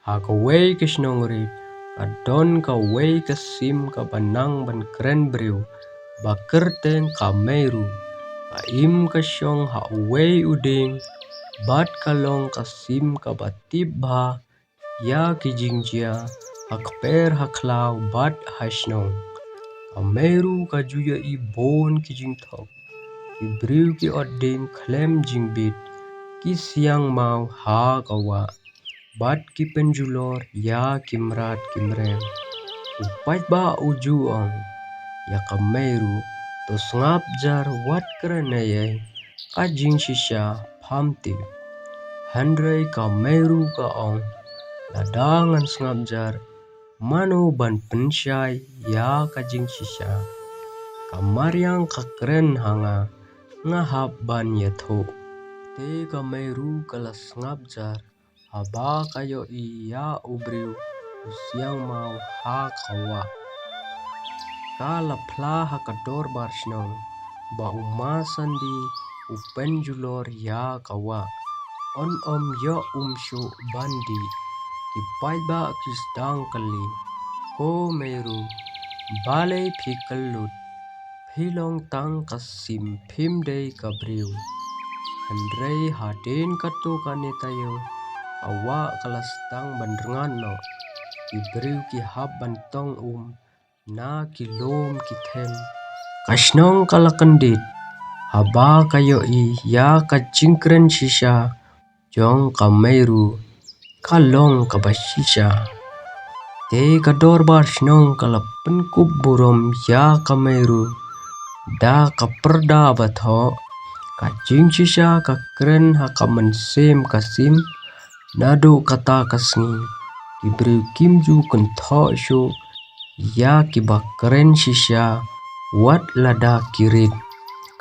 Hakaway kisnongrit, kadon kaway kasim kabanang ban keren briu, bakerteng kameru, kaim kasyong haway uding, bat kalong kasim kabatibha, ya kijingjia, hakper haklau bat hasnong, kameru kajuya ibon kijingtok, kibriu ki oding klem jingbit, kisyang mau ha kawa. Bat ki penjulor ya kimrat kimrem, upat ba ujuang ya kameru, tos ngap jar wat kerenayay, kajing shisha pamtil, handray kameru kaong, ladangan ngap jar, mano ban pensyay ya kajing shisha, kamaryang kakeren hanga, ngahap ban yatho, te kameru kalas ngap jar, haba kayo iya ubriu usyang mau ha kawa. Kala pla hakador barsnong, ba umasan di upenjulor ya kawa. On yo umsyu bandi, kipai ba kisdang kali, ko meru, balay pikalut, pilong tang kasim pimday kabriu. Handray hadin kato kanitayo, awa kalastang bandrengan no, ibriu ki hab bantong na kilom kithen, kasnong kalakandit, haba kayo ya kajingkren shisha, jong kameru, kalong kabashisha, te kador barsnong kalapen kuburom ya kameru, da kaperda batho, kajing shisha kakren hakamensem kasim, nado kata kasngi, ibriu kimju kentho syu, ya kibakren shisha, wat lada kirit,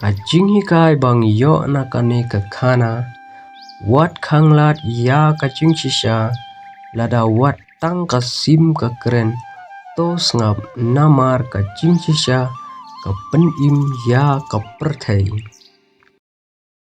kajing hikai bang yo nakane kakana, wat kanglat ya kajing shisha, lada wat tang kasim kakren, tos ngap namar kajing shisha, kapen im ya kaperthai.